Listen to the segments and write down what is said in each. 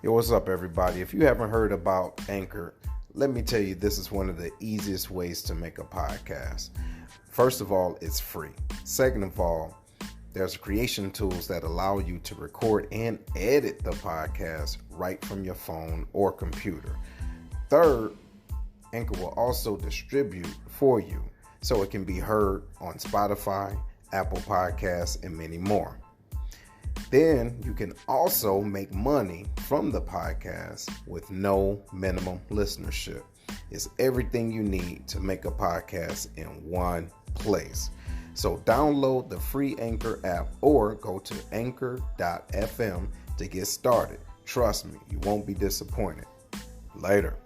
Yo, what's up, everybody? If you haven't heard about Anchor, let me tell you, this is one of the easiest ways to make a podcast. First of all, it's free. Second of all, there's creation tools that allow you to record and edit the podcast right from your phone or computer. Third, Anchor will also distribute for you so it can be heard on Spotify, Apple Podcasts, and many more. Then you can also make money from the podcast with no minimum listenership. It's everything you need to make a podcast in one place. So download the free Anchor app or go to anchor.fm to get started. Trust me, you won't be disappointed. Later.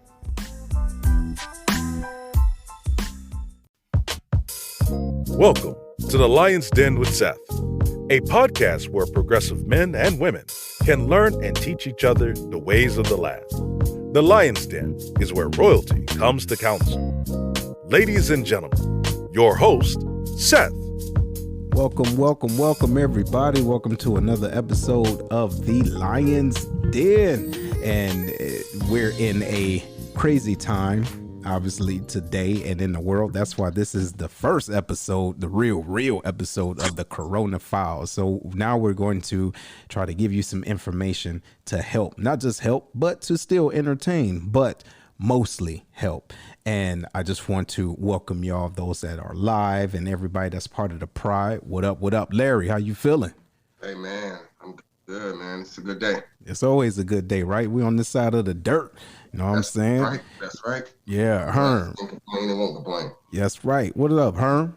Welcome to the Lion's Den with Seth, a podcast where progressive men and women can learn and teach each other the ways of the land. The Lion's Den is where royalty comes to council. Ladies and gentlemen, your host, Seth. Welcome, everybody. Welcome to another episode of The Lion's Den. And we're in a crazy time, obviously, today and in the world. That's why this is the first episode, the real episode of the Corona Files. So now we're going to try to give you some information to help, not just help, but to still entertain, but mostly help. And I just want to welcome y'all, those that are live and everybody that's part of the Pride. What up, Larry? How you feeling? Hey, man, I'm good, man. It's a good day. It's always a good day, right? We on this side of the dirt. You know what I'm saying? Right. That's right. Yeah, Herm. Can't complain, won't complain. That's right. What up, Herm?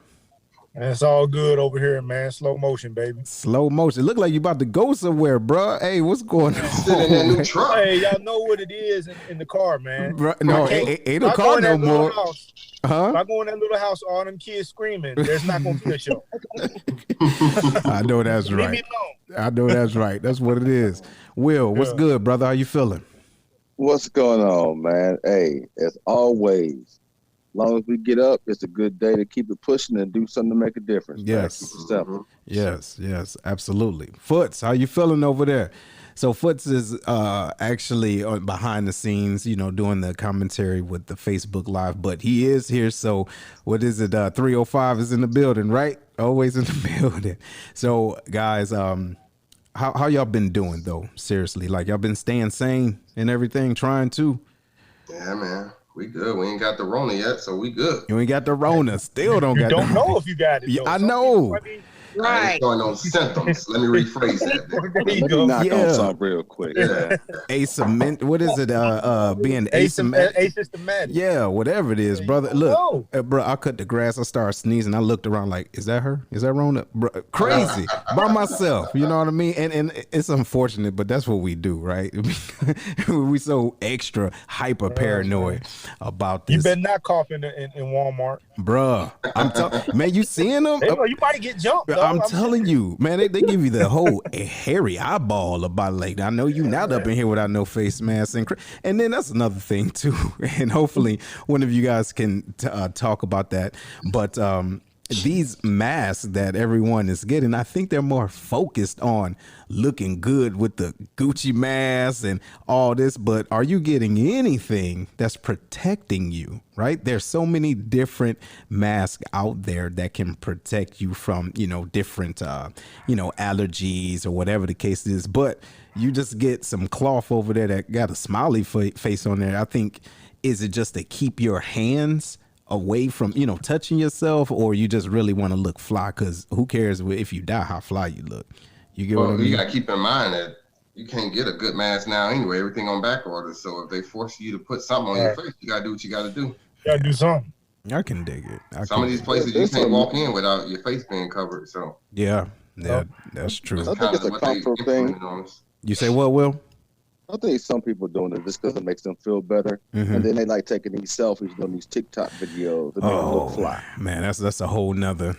And it's all good over here, man. Slow motion, baby. Slow motion. Look like you about to go somewhere, bro. Hey, what's going on? Sitting in that new truck. Hey, y'all know what it is in the car, man. Bro, no, ain't a car no more. House, huh? If I go in that little house, all them kids screaming, there's not going to be a show. I know that's right. Leave me alone. I know that's right. That's what it is. Will, what's good, brother? How you feeling? What's going on, man? Hey, as always, as long as we get up, it's a good day to keep it pushing and do something to make a difference. Yes. Yes, absolutely. Foots, how you feeling over there? So Foots is actually behind the scenes, doing the commentary with the Facebook Live, but he is here. So what is it? 305 is in the building, right? Always in the building. So guys, how y'all been doing though? Seriously, like y'all been staying sane and everything, trying to? Yeah, man. We good. We ain't got the Rona yet, so we good. You ain't got the Rona. Still don't got. Don't know if you got it. Yeah, I know. Right. Showing no symptoms. Let me rephrase that. Let me knock on something real quick. Yeah. What is it? Being asymptomatic. Yeah, whatever it is, brother. Look, bro, I cut the grass. I started sneezing. I looked around like, is that her? Is that Rona? Bro, crazy by myself. You know what I mean? And it's unfortunate, but that's what we do, right? We so extra hyper paranoid about this. You better not cough in Walmart, bro. I'm telling, man, you seeing them? You might get jumped. I'm telling you, man, they give you the whole hairy eyeball about like, I know you not up in here without no face mask. And then that's another thing too. And hopefully one of you guys can talk about that. But these masks that everyone is getting, I think they're more focused on looking good with the Gucci mask and all this. But are you getting anything that's protecting you? Right? There's so many different masks out there that can protect you from, different, allergies or whatever the case is. But you just get some cloth over there that got a smiley face on there. I think, is it just to keep your hands away from, touching yourself, or you just really want to look fly? Because who cares if you die, how fly you look? You get what I mean? You got to keep in mind that you can't get a good mask now anyway. Everything on back order. So if they force you to put something on your face, you got to do what you got to do. You got to do something. I can dig it. Some of these places you can't walk in without your face being covered. So yeah, that's true. I think it's a comfort thing. You say what, Will? I think some people doing it just because it makes them feel better, and then they like taking these selfies, doing these TikTok videos, and they look fly. Man, that's a whole nother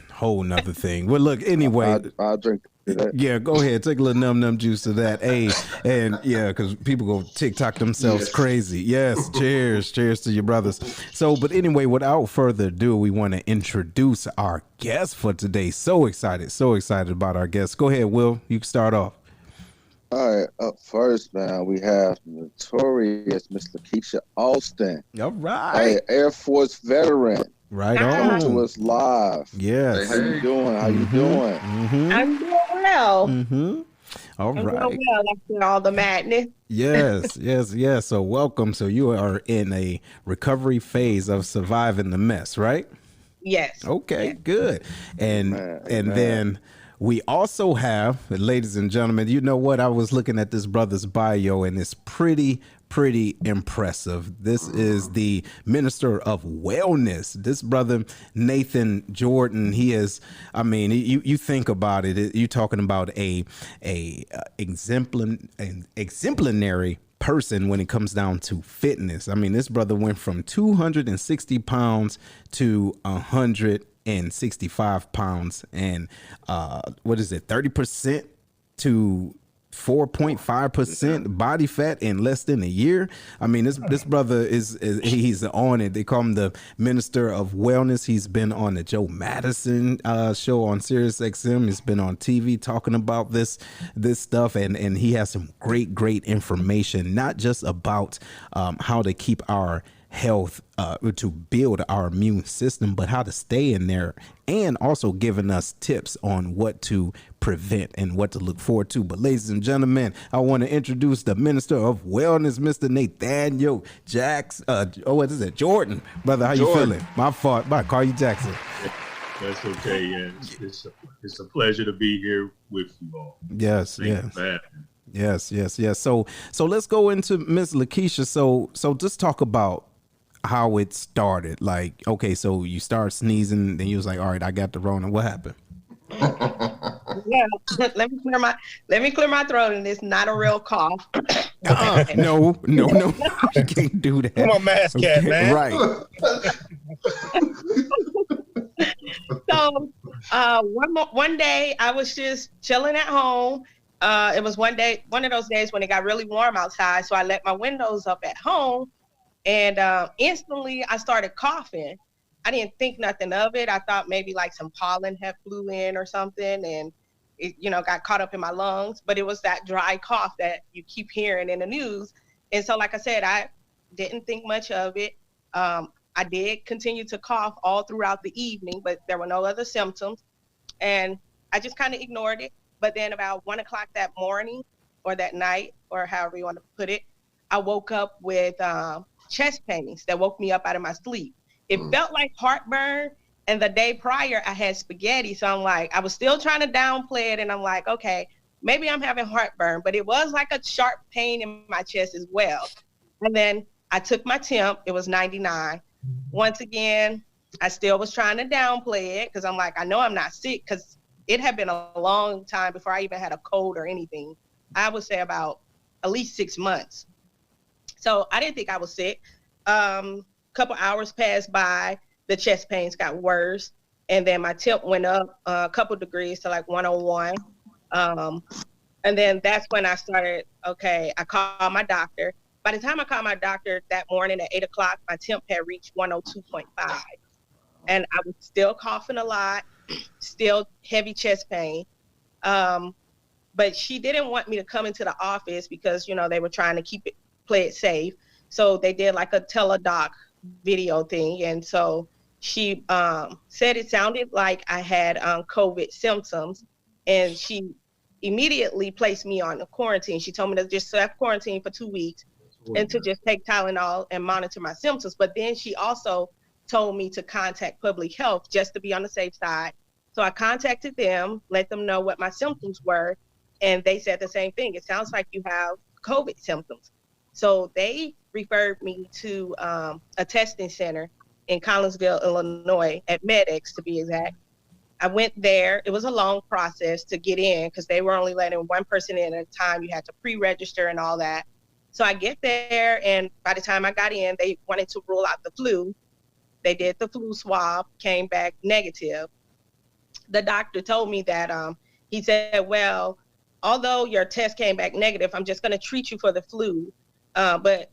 thing. Well, look, anyway, I'll drink that. Yeah, go ahead, take a little num juice to that. Hey, and yeah, because people go TikTok themselves crazy. Yes, cheers to your brothers. So, but anyway, without further ado, we want to introduce our guest for today. So excited about our guest. Go ahead, Will. You can start off. All right, up first, man, we have notorious Miss Lakeisha Alston. All Hey, right. Air Force veteran. Right Coming to on. us live. Yes. How you doing? How you doing? I'm doing well. All I'm doing right. well after all the madness. Yes. So welcome. So you are in a recovery phase of surviving the mess, right? Yes. Okay, Yes. good. And Amen. then we also have, ladies and gentlemen, you know what? I was looking at this brother's bio and it's pretty impressive. This is the Minister of Wellness. This brother, Nathan Jordan, he is, I mean, you think about it, you're talking about an exemplary person when it comes down to fitness. I mean, this brother went from 260 pounds to 165 pounds and 30% to 4.5% body fat in less than a year. I mean, this brother he's on it. They call him the Minister of Wellness. He's been on the Joe Madison show on Sirius XM. He's been on TV talking about this stuff, and he has some great information, not just about how to keep our health, to build our immune system, but how to stay in there, and also giving us tips on what to prevent and what to look forward to. But ladies and gentlemen, I want to introduce the Minister of Wellness, Mr. Nathaniel Jordan. Brother, how you feeling? My fault. I call you Jackson. That's okay. Yeah, it's a pleasure to be here with you all. Yes. So let's go into Miss Lakeisha. So just talk about how it started. Like, okay, so you start sneezing, then you was like, all right, I got the Rona. What happened? Yeah, let me clear my throat, and it's not a real cough. No, you can't do that. Come on, mask cat, man. Right. So one day I was just chilling at home. It was one of those days when it got really warm outside, so I let my windows up at home, and instantly I started coughing. I didn't think nothing of it. I thought maybe like some pollen had flew in or something, and it, got caught up in my lungs. But it was that dry cough that you keep hearing in the news. And so, like I said, I didn't think much of it. I did continue to cough all throughout the evening, but there were no other symptoms. And I just kind of ignored it. But then about 1 o'clock that morning or that night, or however you want to put it, I woke up with chest pains that woke me up out of my sleep. It felt like heartburn, and the day prior I had spaghetti. So I'm like, I was still trying to downplay it, and I'm like, okay, maybe I'm having heartburn, but it was like a sharp pain in my chest as well. And then I took my temp, it was 99. Once again, I still was trying to downplay it because I'm like, I know I'm not sick, because it had been a long time before I even had a cold or anything. I would say about at least 6 months. So I didn't think I was sick. Couple hours passed by, the chest pains got worse, and then my temp went up a couple degrees to like 101. And then that's when I started, okay, I called my doctor. By the time I called my doctor that morning at 8 o'clock, my temp had reached 102.5. And I was still coughing a lot, still heavy chest pain. But she didn't want me to come into the office because, they were trying to play it safe. So they did like a teledoc video thing. And so she said it sounded like I had COVID symptoms, and she immediately placed me on a quarantine. She told me to just self-quarantine for 2 weeks and to just take Tylenol and monitor my symptoms. But then she also told me to contact public health just to be on the safe side. So I contacted them, let them know what my symptoms were, and they said the same thing. It sounds like you have COVID symptoms. So they referred me to a testing center in Collinsville, Illinois, at MedX to be exact. I went there. It was a long process to get in because they were only letting one person in at a time. You had to pre-register and all that. So I get there, and by the time I got in, they wanted to rule out the flu. They did the flu swab, came back negative. The doctor told me that he said, well, although your test came back negative, I'm just going to treat you for the flu. But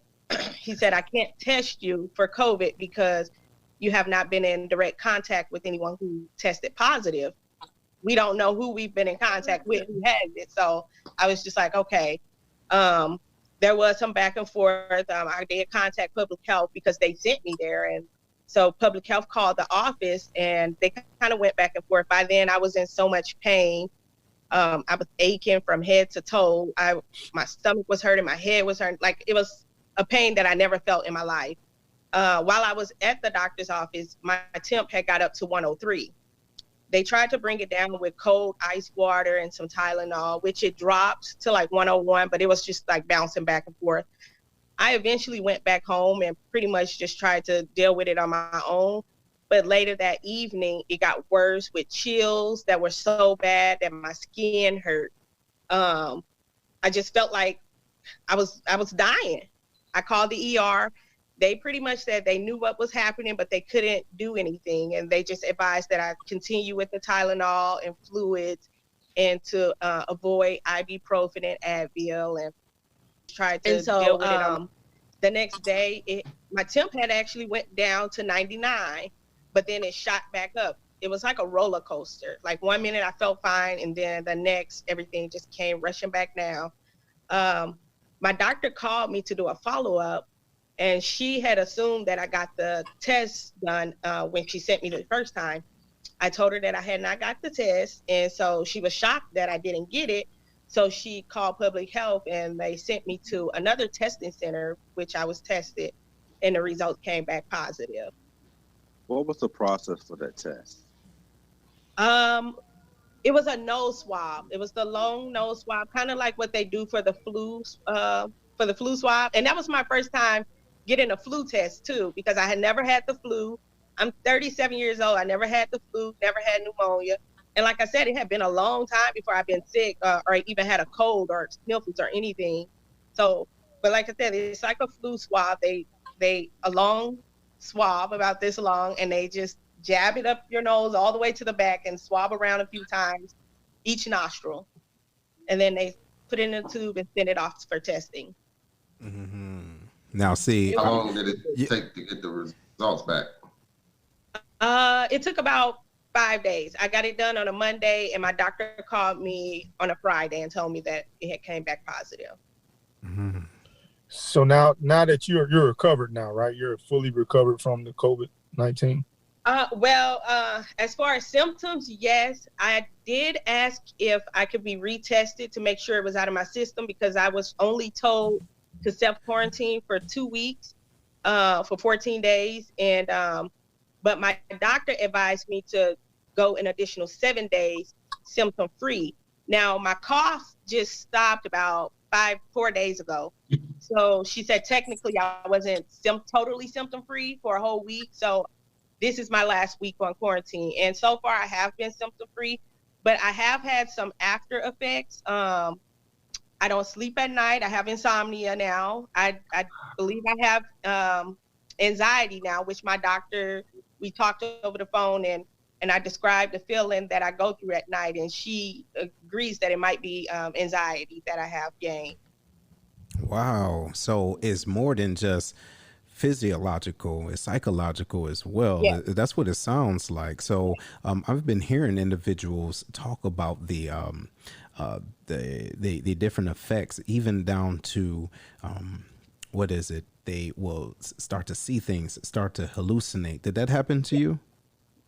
he said, I can't test you for COVID because you have not been in direct contact with anyone who tested positive. We don't know who we've been in contact with who has it. So I was just like, okay. There was some back and forth. I did contact public health because they sent me there. And so public health called the office and they kind of went back and forth. By then I was in so much pain. I was aching from head to toe. My stomach was hurting, my head was hurting. Like, it was a pain that I never felt in my life. While I was at the doctor's office, my temp had got up to 103. They tried to bring it down with cold ice water and some Tylenol, which it dropped to like 101, but it was just like bouncing back and forth. I eventually went back home and pretty much just tried to deal with it on my own. But later that evening, it got worse with chills that were so bad that my skin hurt. I just felt like I was dying. I called the ER. They pretty much said they knew what was happening, but they couldn't do anything. And they just advised that I continue with the Tylenol and fluids and to avoid ibuprofen and Advil and try to deal with it. The next day, my temp had actually went down to 99, but then it shot back up. It was like a roller coaster. Like, 1 minute I felt fine, and then the next, everything just came rushing back down. My doctor called me to do a follow-up, and she had assumed that I got the test done when she sent me the first time. I told her that I had not got the test, and so she was shocked that I didn't get it. So she called public health, and they sent me to another testing center, which I was tested, and the results came back positive. What was the process for that test? It was a nose swab. It was the long nose swab, kind of like what they do for the flu swab. And that was my first time getting a flu test too, because I had never had the flu. I'm 37 years old. I never had the flu, never had pneumonia. And like I said, it had been a long time before I've been sick or even had a cold or sniffles or anything. So, but like I said, it's like a flu swab. They a long swab about this long, and they just jab it up your nose all the way to the back and swab around a few times each nostril. And then they put it in a tube and send it off for testing. Mm-hmm. Now, see, how long did it take to get the results back? It took about 5 days. I got it done on a Monday, and my doctor called me on a Friday and told me that it had came back positive. Mm-hmm. So now that you're recovered now, right? You're fully recovered from the COVID-19? As far as symptoms, yes. I did ask if I could be retested to make sure it was out of my system, because I was only told to self-quarantine for 2 weeks, for 14 days. And but my doctor advised me to go an additional 7 days symptom-free. Now, my cough just stopped about 4 days ago. So she said technically I wasn't totally symptom-free for a whole week. So this is my last week on quarantine. And so far I have been symptom-free, but I have had some after effects. I don't sleep at night. I have insomnia now. I believe I have anxiety now, which my doctor, we talked over the phone, and I described the feeling that I go through at night, and she agrees that it might be anxiety that I have gained. Wow. So it's more than just physiological, it's psychological as well. Yeah. That's what it sounds like. So I've been hearing individuals talk about the different effects, even down to what is it? They will start to see things, start to hallucinate. Did that happen to you?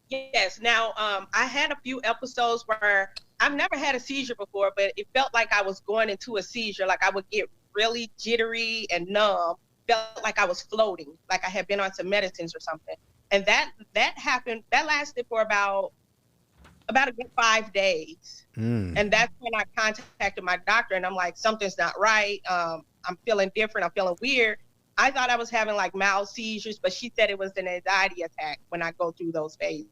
Yes. Now, I had a few episodes where I've never had a seizure before, but it felt like I was going into a seizure. Like I would get really jittery and numb, felt like I was floating, like I had been on some medicines or something. And that happened, that lasted for about a good 5 days. And that's when I contacted my doctor, and I'm like, something's not right. I'm feeling different. I'm feeling weird. I thought I was having like mild seizures, but she said it was an anxiety attack when I go through those phases.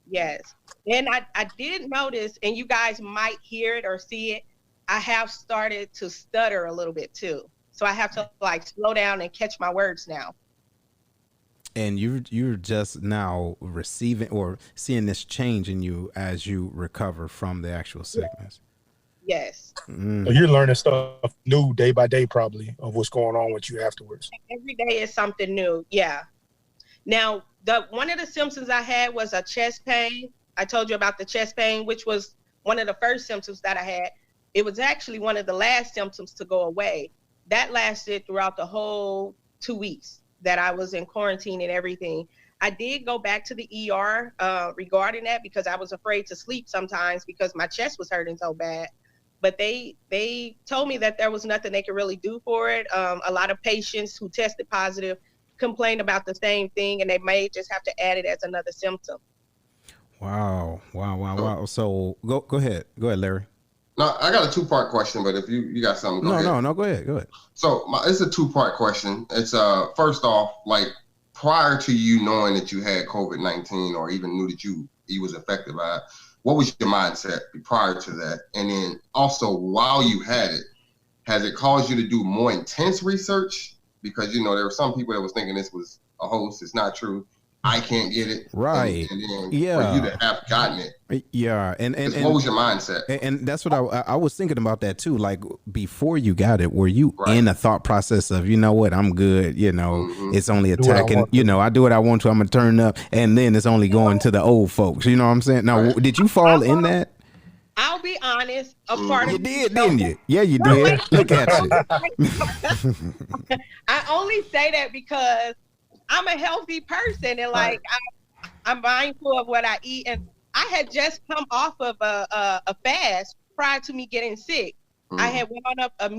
Yes. And I did notice, and you guys might hear it or see it, I have started to stutter a little bit too. So I have to like slow down and catch my words now. And you're just now receiving or seeing this change in you as you recover from the actual sickness. Yes. So you're learning stuff new day by day, probably, of what's going on with you afterwards. Every day is something new. Yeah. Now, one of the symptoms I had was a chest pain. I told you about the chest pain, which was one of the first symptoms that I had. it was actually one of the last symptoms to go away. That lasted throughout the whole 2 weeks that I was in quarantine and everything. I did go back to the ER regarding that because I was afraid to sleep sometimes because my chest was hurting so bad. But they told me that there was nothing they could really do for it. A lot of patients who tested positive complained about the same thing, and they may just have to add it as another symptom. Wow. So go ahead, Larry. No, I got a 2-part question, but if you got something, go ahead. No, go ahead. So it's a 2-part question. It's first off, like prior to you knowing that you had COVID-19 or even knew that you was affected by it, what was your mindset prior to that? And then also while you had it, has it caused you to do more intense research? Because, there were some people that was thinking this was a hoax. It's not true. I can't get it. Right. And then yeah. for you to have gotten it. Yeah. And what was your mindset? And that's what I was thinking about that too. Like before you got it, were you in a thought process of, you know what, I'm good, it's only attacking, I do what I want to, I'm gonna turn up, and then it's only going to the old folks. You know what I'm saying? Now, did you fall in that? I'll be honest, a part of you did, didn't you? Yeah, you did. Look at you. I only say that because I'm a healthy person, and like I'm mindful of what I eat, and I had just come off of a fast prior to me getting sick. I had went on a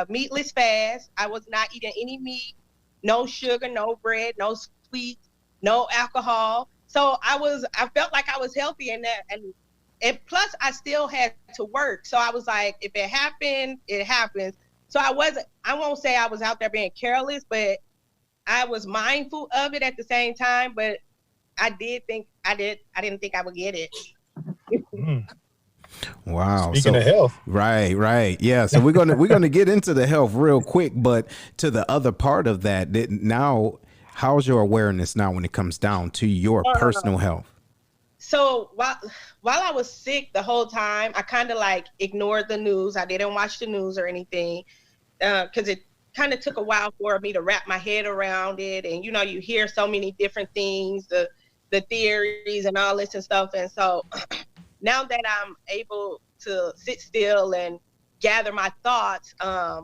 meatless fast. I was not eating any meat, no sugar, no bread, no sweets, no alcohol. So I felt like I was healthy in that, and plus I still had to work. So I was like, if it happened, it happens. So I won't say I was out there being careless, but I was mindful of it at the same time. But I didn't think I would get it. Wow. Speaking of health. Right. Yeah. So we're gonna get into the health real quick, but to the other part of that, now, how's your awareness now when it comes down to your personal health? So while I was sick the whole time, I kind of like ignored the news. I didn't watch the news or anything because it kind of took a while for me to wrap my head around it. And, you hear so many different things, the theories and all this and stuff. And so now that I'm able to sit still and gather my thoughts, I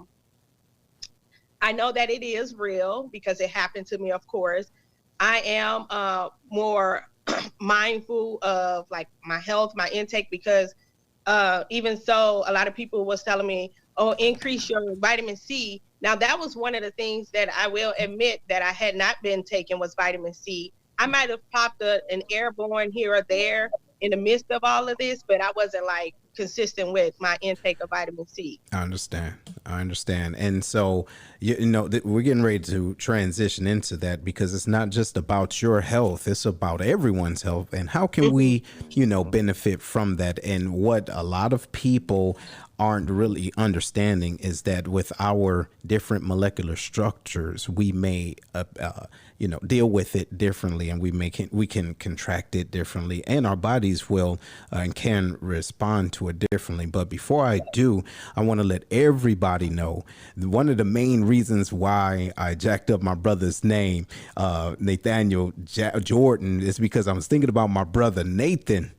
know that it is real because it happened to me, of course. I am more mindful of like my health, my intake, because even so, a lot of people was telling me, increase your vitamin C. Now that was one of the things that I will admit that I had not been taking was vitamin C. I might have popped an airborne here or there in the midst of all of this, but I wasn't like consistent with my intake of vitamin C. I understand. And so, we're getting ready to transition into that because it's not just about your health. It's about everyone's health. And how can we, benefit from that? And what a lot of people aren't really understanding is that with our different molecular structures, we may, deal with it differently, and we can contract it differently, and our bodies will and can respond to it differently. But before I do, I want to let everybody know one of the main reasons why I jacked up my brother's name, Nathaniel Jordan, is because I was thinking about my brother Nathan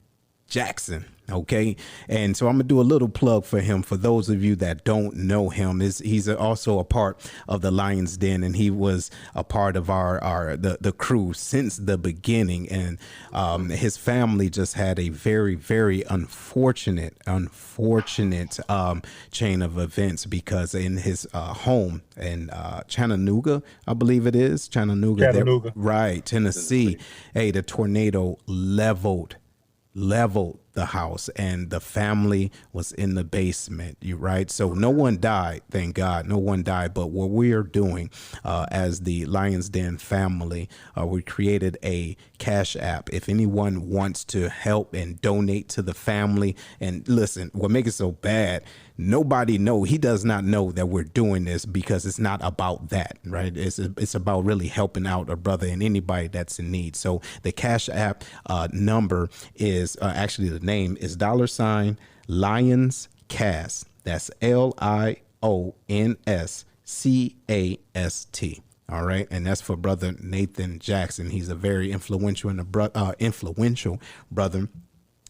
Jackson. Okay. And so I'm going to do a little plug for him. For those of you that don't know him, he's also a part of the Lion's Den, and he was a part of the crew since the beginning. And his family just had a very, very unfortunate chain of events, because in his home in Chattanooga, I believe it is Chattanooga. Right, Tennessee. Hey, the tornado leveled the house, and the family was in the basement. Right. So no one died. Thank God. No one died. But what we are doing as the Lion's Den family, we created a Cash App. If anyone wants to help and donate to the family, and listen, what makes it so bad, he does not know that we're doing this, because it's not about that, right? It's about really helping out a brother and anybody that's in need. So the Cash App number is actually, the name is $Lions Cast. That's LIONSCAST. All right. And that's for brother Nathan Jackson. He's a very influential brother.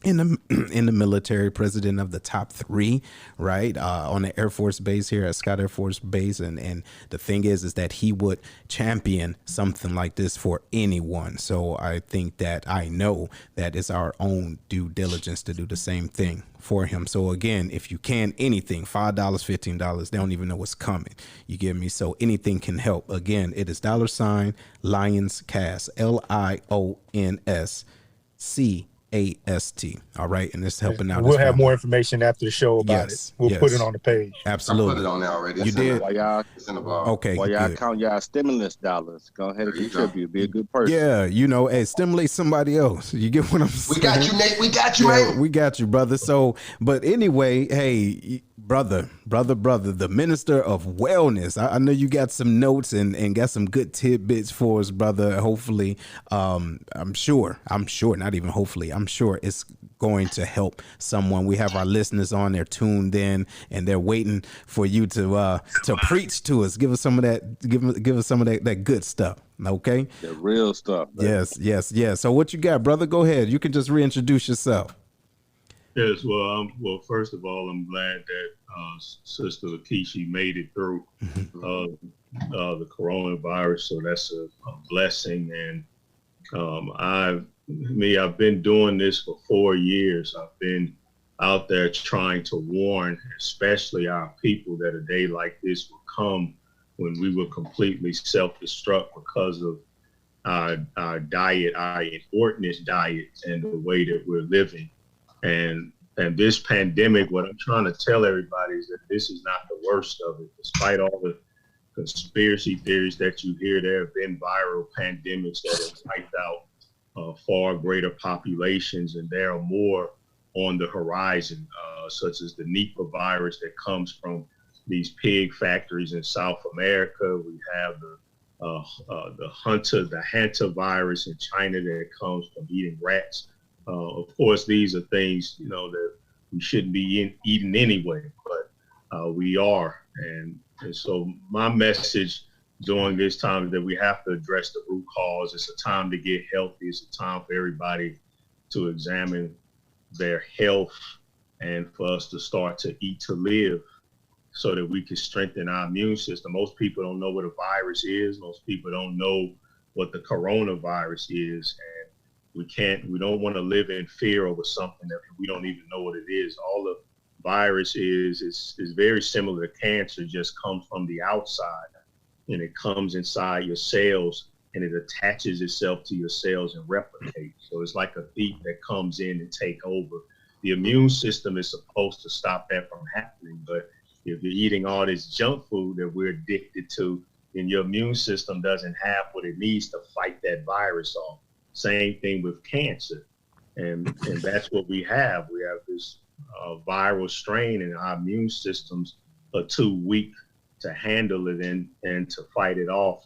in the military, president of the top 3, right, on the Air Force base here at Scott Air Force Base. And the thing is that he would champion something like this for anyone. So I think that I know that it's our own due diligence to do the same thing for him. So again, if you can, anything, $5, $15, they don't even know what's coming. You get me? So anything can help. Again, it is $ Lions Cast, LIONSCAST. All right, and it's helping out. We'll have more information after the show about it. We'll put it on the page. Absolutely, I put it on there already. You did. While y'all, okay. While y'all count y'all stimulus dollars, go ahead and contribute. Be a good person. Yeah, hey, stimulate somebody else. You get what I'm saying? We got you, Nate. We got you, man. We got you, brother. So, but anyway, hey, brother, the minister of wellness. I know you got some notes and got some good tidbits for us, brother. Hopefully, I'm sure, not even hopefully, I'm sure it's going to help someone. We have our listeners on, they're tuned in and they're waiting for you to preach to us. Give us some of that, give us some of that good stuff. Okay. The real stuff. Man. Yes. So what you got, brother? Go ahead. You can just reintroduce yourself. Yes, well, first of all, I'm glad that Sister Lakeisha made it through the coronavirus, so that's a blessing. And I've been doing this for 4 years. I've been out there trying to warn, especially our people, that a day like this will come when we will completely self-destruct because of our diet, our inordinate diet, and the way that we're living. And this pandemic, what I'm trying to tell everybody is that this is not the worst of it. Despite all the conspiracy theories that you hear, there have been viral pandemics that have wiped out far greater populations, and there are more on the horizon, such as the Nipah virus that comes from these pig factories in South America. We have the Hanta virus in China that comes from eating rats. Of course, these are things, that we shouldn't be eating anyway, but we are. And so my message during this time is that we have to address the root cause. It's a time to get healthy. It's a time for everybody to examine their health and for us to start to eat to live so that we can strengthen our immune system. Most people don't know what a virus is. Most people don't know what the coronavirus is. And we don't want to live in fear over something that we don't even know what it is. All the virus is very similar to cancer, just comes from the outside and it comes inside your cells and it attaches itself to your cells and replicates. So it's like a thief that comes in and take over. The immune system is supposed to stop that from happening. But if you're eating all this junk food that we're addicted to, then your immune system doesn't have what it needs to fight that virus off. Same thing with cancer. And that's what we have. We have this viral strain and our immune systems are too weak to handle it and to fight it off.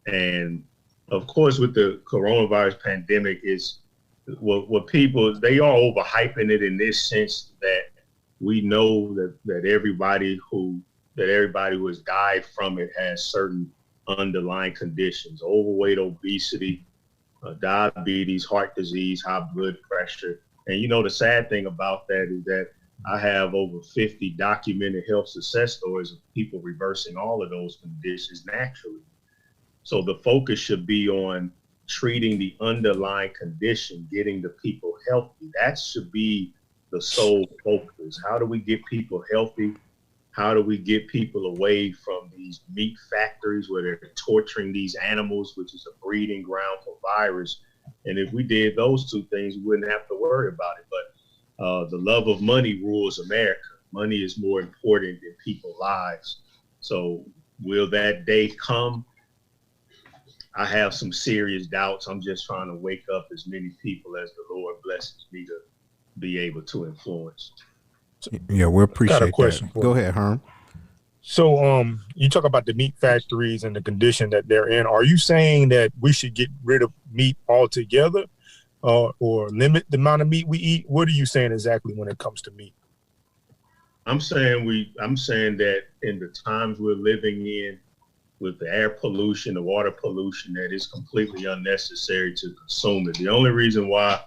And of course, with the coronavirus pandemic is what people, they are overhyping it in this sense that we know that everybody who has died from it has certain underlying conditions: overweight, obesity, diabetes, heart disease, high blood pressure. And the sad thing about that is that I have over 50 documented health success stories of people reversing all of those conditions naturally. So the focus should be on treating the underlying condition, getting the people healthy. That should be the sole focus. How do we get people healthy? How do we get people away from these meat factories where they're torturing these animals, which is a breeding ground for virus? And if we did those two things, we wouldn't have to worry about it. But the love of money rules America. Money is more important than people's lives. So will that day come? I have some serious doubts. I'm just trying to wake up as many people as the Lord blesses me to be able to influence. Yeah, we appreciate got a question that. Go ahead, Herm. So you talk about the meat factories and the condition that they're in. Are you saying that we should get rid of meat altogether or limit the amount of meat we eat? What are you saying exactly when it comes to meat? I'm saying that in the times we're living in, with the air pollution, the water pollution, that is completely unnecessary to consume it. The only reason why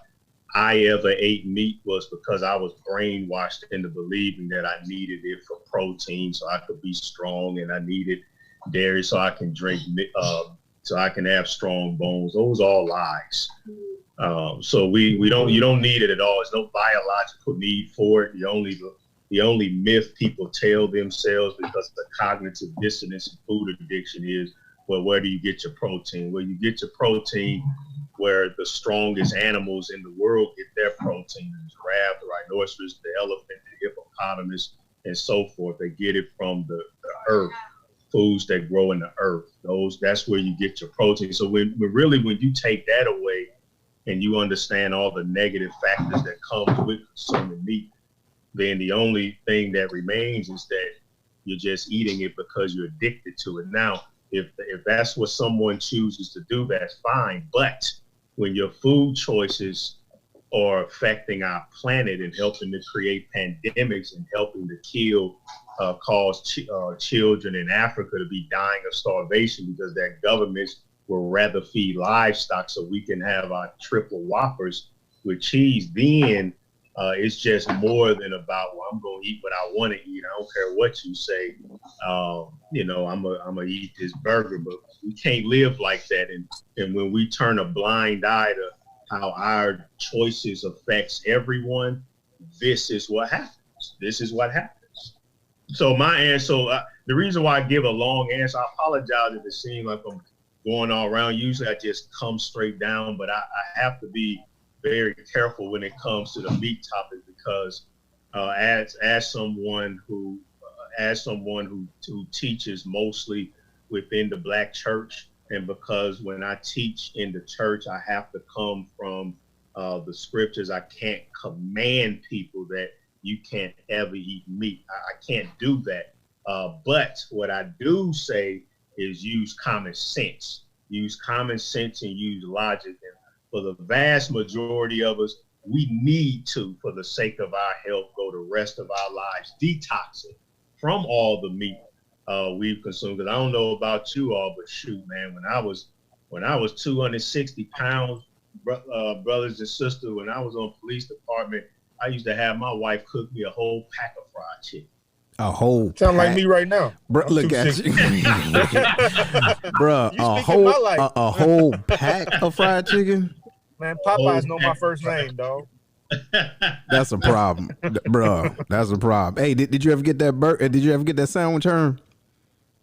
I ever ate meat was because I was brainwashed into believing that I needed it for protein so I could be strong, and I needed dairy so I can drink, so I can have strong bones. Those are all lies. So you don't need it at all. There's no biological need for it. The only myth people tell themselves because of the cognitive dissonance and food addiction is, well, where do you get your protein? Well, you get your protein where the strongest animals in the world get their protein: the giraffe, the rhinoceros, the elephant, the hippopotamus, and so forth. They get it from the earth, foods that grow in the earth. That's where you get your protein. So when you take that away and you understand all the negative factors that come with consuming meat, then the only thing that remains is that you're just eating it because you're addicted to it. Now, if that's what someone chooses to do, that's fine. But when your food choices are affecting our planet and helping to create pandemics and helping to cause children in Africa to be dying of starvation because their governments will rather feed livestock so we can have our triple whoppers with cheese, then it's just more than about, well, I'm going to eat what I want to eat. I don't care what you say. I'm going to eat this burger, but we can't live like that. And when we turn a blind eye to how our choices affects everyone, this is what happens. This is what happens. So my answer, the reason why I give a long answer, I apologize if it seems like I'm going all around. Usually I just come straight down, but I have to be very careful when it comes to the meat topic because as someone who teaches mostly within the Black church, and because when I teach in the church, I have to come from the scriptures. I can't command people that you can't ever eat meat. I can't do that. But what I do say is use common sense. Use common sense and use logic. And for the vast majority of us, we need to, for the sake of our health, go the rest of our lives detoxing from all the meat we've consumed. Because I don't know about you all, but shoot, man, when I was 260 pounds, brothers and sisters, when I was on police department, I used to have my wife cook me a whole pack of fried chicken. A whole sound like me right now. Bro, look at you. Bro, a whole pack of fried chicken? Man, Popeyes know my first name, dog. That's a problem, bro. That's a problem. Hey, did you ever get that Did you ever get that sandwich, Herm?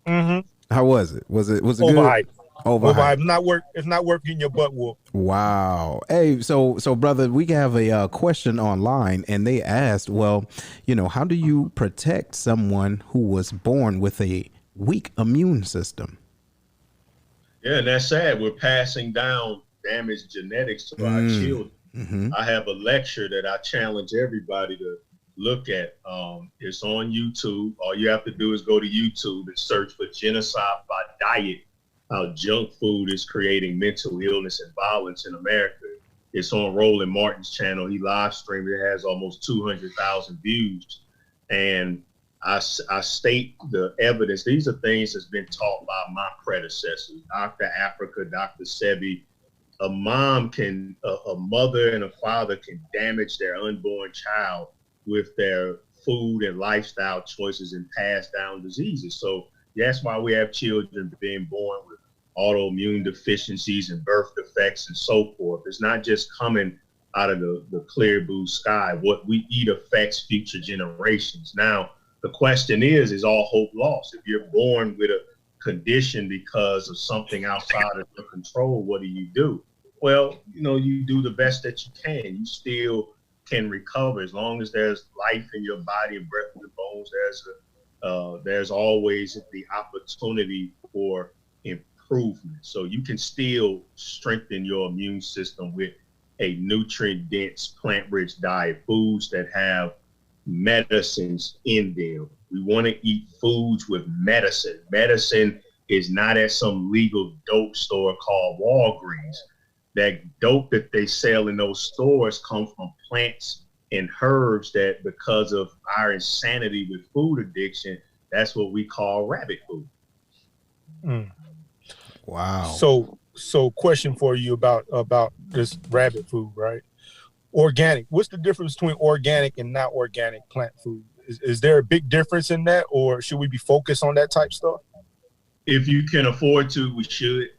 Mm-hmm. How was it? Was it overhyped? Good? Overhyped. It's not working your butt whoop. Wow. Hey, so brother, we have a question online, and they asked, well, how do you protect someone who was born with a weak immune system? Yeah, and that's sad. We're passing down damaged genetics to our children. Mm-hmm. I have a lecture that I challenge everybody to look at. It's on YouTube. All you have to do is go to YouTube and search for Genocide by Diet, how junk food is creating mental illness and violence in America. It's on Roland Martin's channel. He live streamed. It has almost 200,000 views. And I state the evidence. These are things that's been taught by my predecessors, Dr. Africa, Dr. Sebi. A mother and a father can damage their unborn child with their food and lifestyle choices and pass down diseases. So that's why we have children being born with autoimmune deficiencies and birth defects and so forth. It's not just coming out of the clear blue sky. What we eat affects future generations. Now, the question is all hope lost? If you're born with a condition because of something outside of your control, what do? Well, you do the best that you can. You still can recover as long as there's life in your body and breath in your bones. There's always the opportunity for improvement. So you can still strengthen your immune system with a nutrient-dense, plant-rich diet, foods that have medicines in them. We want to eat foods with medicine. Medicine is not at some legal dope store called Walgreens. That dope that they sell in those stores come from plants and herbs that, because of our insanity with food addiction, that's what we call rabbit food. Mm. Wow. So question for you about this rabbit food, right? organic. What's the difference between organic and not organic plant food? Is there a big difference in that, or should we be focused on that type stuff? If you can afford to, we should.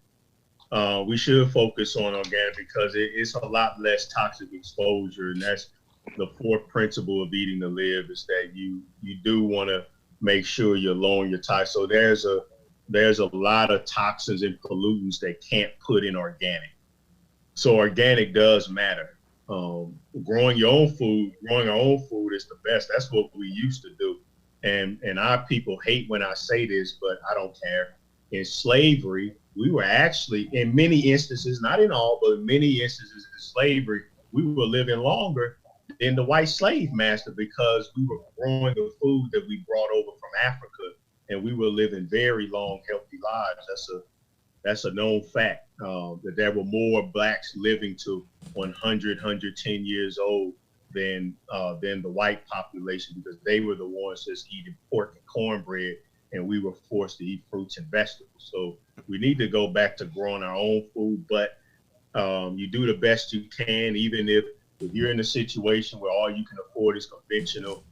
We should focus on organic because it's a lot less toxic exposure, and that's the fourth principle of eating to live, is that you do want to make sure you're lowering your tox. So there's a lot of toxins and pollutants that can't put in organic. So organic does matter. Growing our own food is the best. That's what we used to do. And our people hate when I say this, but I don't care. In slavery, we were actually, in many instances, not in all, but in many instances in slavery, we were living longer than the white slave master because we were growing the food that we brought over from Africa, and we were living very long, healthy lives. That's a known fact, that there were more blacks living to 100, 110 years old than the white population, because they were the ones just eating pork and cornbread, and we were forced to eat fruits and vegetables. So we need to go back to growing our own food, but you do the best you can, even if you're in a situation where all you can afford is conventional.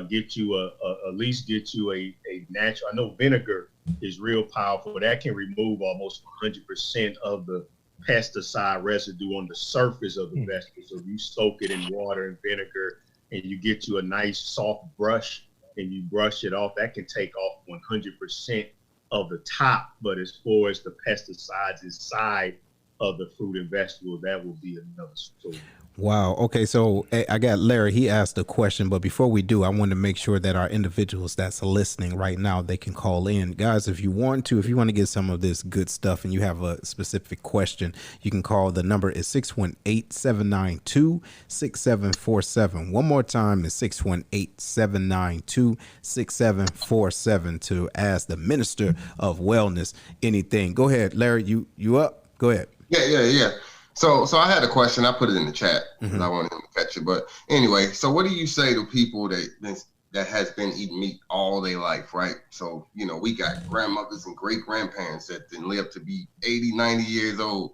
Get you at least get you a natural. I know vinegar is real powerful. That can remove almost 100% of the pesticide residue on the surface of the vegetable. So if you soak it in water and vinegar and you get you a nice soft brush and you brush it off, that can take off 100% of the top. But as far as the pesticides inside of the fruit and vegetable, that will be another story. Wow. Okay. So I got Larry. He asked a question, but before we do, I want to make sure that our individuals that's listening right now, they can call in. Guys, if you want to get some of this good stuff and you have a specific question, you can call. The number is 618-792-6747. One more time is 618-792-6747 to ask the Minister of Wellness anything. Go ahead, Larry. You up? Go ahead. Yeah. So I had a question. I put it in the chat because I wanted him to catch it. But anyway, so what do you say to people that has been eating meat all their life, right? So, we got grandmothers and great grandparents that then live to be 80, 90 years old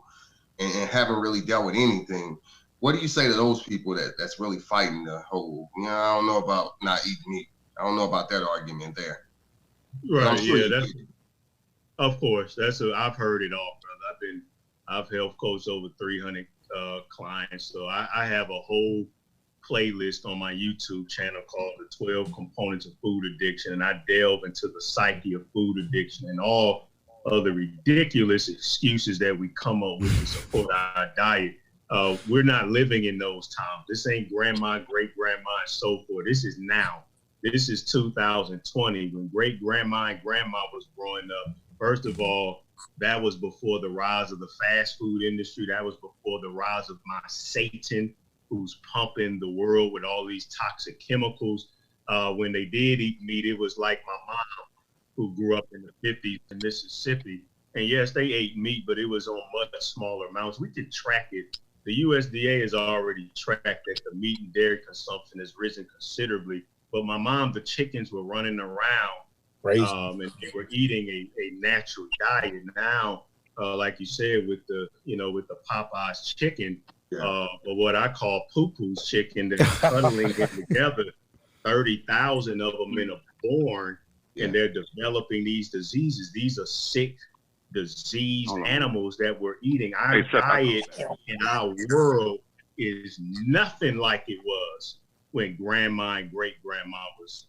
and haven't really dealt with anything. What do you say to those people that's really fighting the whole, I don't know about not eating meat. I don't know about that argument there. Right. Of course. I've heard it all, brother. I've health coached over 300 clients. So I have a whole playlist on my YouTube channel called The 12 Components of Food Addiction. And I delve into the psyche of food addiction and all other ridiculous excuses that we come up with to support our diet. We're not living in those times. This ain't grandma, great grandma, and so forth. This is now. This is 2020 when great grandma and grandma was growing up. First of all, that was before the rise of the fast food industry. That was before the rise of my Satan, who's pumping the world with all these toxic chemicals. When they did eat meat, it was like my mom, who grew up in the 50s in Mississippi. And yes, they ate meat, but it was on much smaller amounts. We could track it. The USDA has already tracked that the meat and dairy consumption has risen considerably. But my mom, the chickens were running around. And they were eating a natural diet. Now, like you said, with the Popeyes chicken, or what I call poo-poo's chicken, they're cuddling it together. 30,000 of them are born, and they're developing these diseases. These are sick, diseased animals that we're eating. Our diet in our world is nothing like it was when grandma and great grandma was